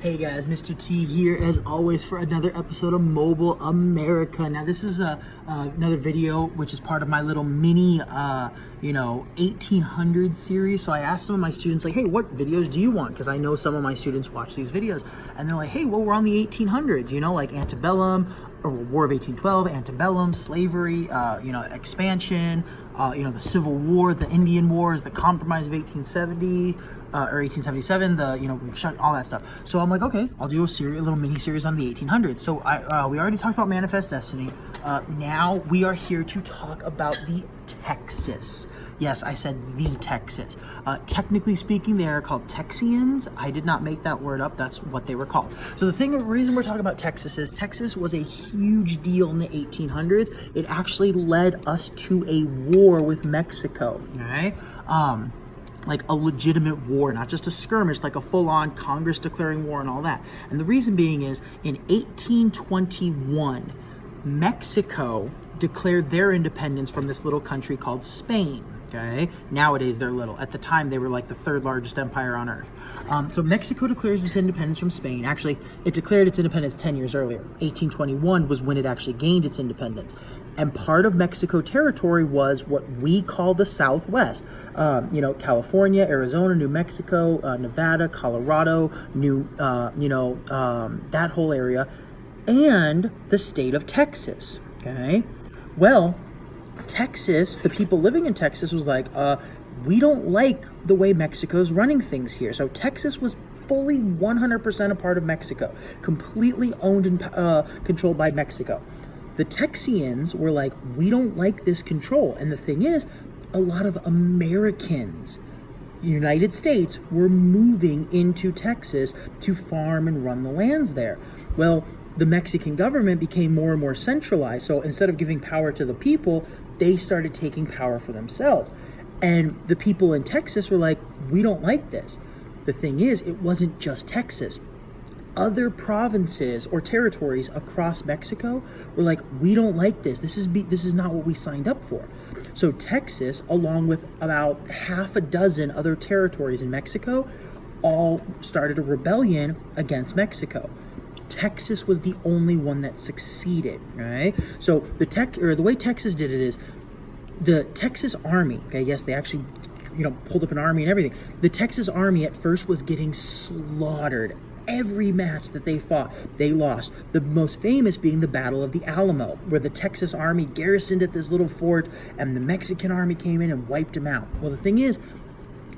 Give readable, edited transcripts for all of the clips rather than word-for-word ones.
Hey guys, Mr. T here as always for another episode of Mobile America. Now this is another video which is part of my little mini 1800 series. So I asked some of my students like, hey, what videos do you want? Because I know some of my students watch these videos and they're like, hey, well, we're on the 1800s, like antebellum, or War of 1812, antebellum, slavery, expansion, the Civil War, the Indian Wars, the Compromise of 1870, or 1877, all that stuff. So I'm like, okay, I'll do a little mini series on the 1800s. So we already talked about Manifest Destiny. Now we are here to talk about the Texas. Yes, I said the Texas. Technically speaking, they are called Texians. I did not make that word up. That's what they were called. So the reason we're talking about Texas is Texas was a huge deal in the 1800s. It actually led us to a war with Mexico, okay? Like a legitimate war, not just a skirmish, like a full-on Congress declaring war and all that. And the reason being is in 1821, Mexico declared their independence from this little country called Spain. Okay, nowadays they're little. At the time, they were like the third largest empire on earth. So Mexico declares its independence from Spain. Actually, it declared its independence 10 years earlier. 1821 was when it actually gained its independence. And part of Mexico territory was what we call the Southwest. California, Arizona, New Mexico, Nevada, Colorado, that whole area, and the state of Texas. Okay, well, Texas, the people living in Texas was like, we don't like the way Mexico's running things here. So Texas was fully 100% a part of Mexico, completely owned and controlled by Mexico. The Texians were like, we don't like this control. And the thing is, a lot of Americans, United States, were moving into Texas to farm and run the lands there. Well, the Mexican government became more and more centralized. So instead of giving power to the people, they started taking power for themselves. And the people in Texas were like, we don't like this. The thing is, it wasn't just Texas. Other provinces or territories across Mexico were like, we don't like this. This is not what we signed up for. So Texas, along with about half a dozen other territories in Mexico, all started a rebellion against Mexico. Texas was the only one that succeeded, right? So the way Texas did it is the Texas Army, okay, yes, they actually, pulled up an army and everything. The Texas Army at first was getting slaughtered. Every match that they fought, they lost. The most famous being the Battle of the Alamo, where the Texas Army garrisoned at this little fort and the Mexican Army came in and wiped them out. Well, the thing is,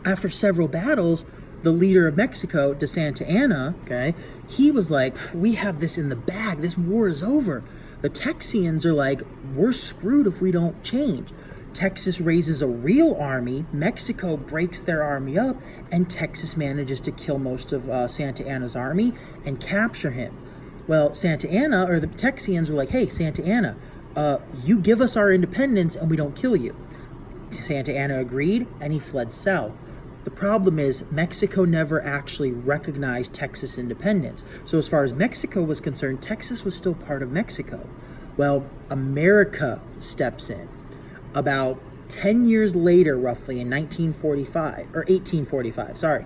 after several battles, the leader of Mexico, de Santa Anna, okay, he was like, we have this in the bag. This war is over. The Texians are like, we're screwed if we don't change. Texas raises a real army. Mexico breaks their army up, and Texas manages to kill most of Santa Anna's army and capture him. Well, Santa Anna, or the Texians, were like, hey, Santa Anna, you give us our independence and we don't kill you. Santa Anna agreed, and he fled south. The problem is Mexico never actually recognized Texas independence. So as far as Mexico was concerned, Texas was still part of Mexico. Well, America steps in. About 10 years later, roughly in 1845,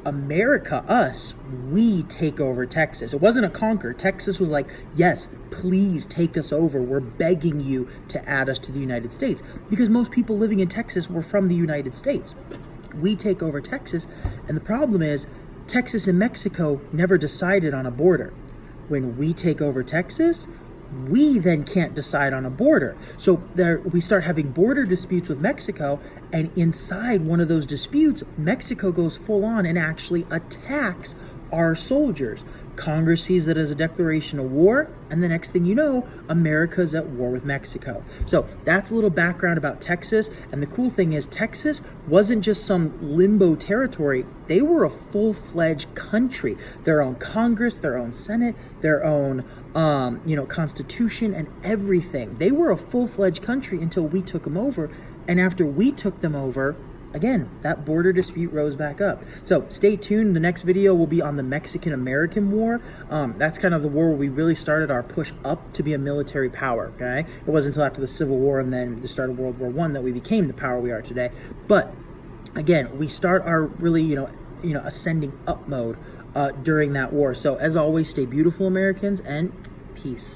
America, us, we take over Texas. It wasn't a conquer. Texas was like, yes, please take us over. We're begging you to add us to the United States. Because most people living in Texas were from the United States. We take over Texas, and the problem is Texas and Mexico never decided on a border. When we take over Texas, we then can't decide on a border. So we start having border disputes with Mexico, and inside one of those disputes, Mexico goes full on and actually attacks our soldiers. Congress sees that as a declaration of war, and the next thing you know, America's at war with Mexico. So that's a little background about Texas, and the cool thing is Texas wasn't just some limbo territory. They were a full-fledged country. Their own Congress, their own Senate, their own Constitution and everything. They were a full-fledged country until we took them over, and after we took them over, again, that border dispute rose back up. So stay tuned. The next video will be on the Mexican-American War. That's kind of the war where we really started our push up to be a military power, okay? It wasn't until after the Civil War and then the start of World War I that we became the power we are today. But again, we start our really, ascending up mode during that war. So as always, stay beautiful, Americans, and peace.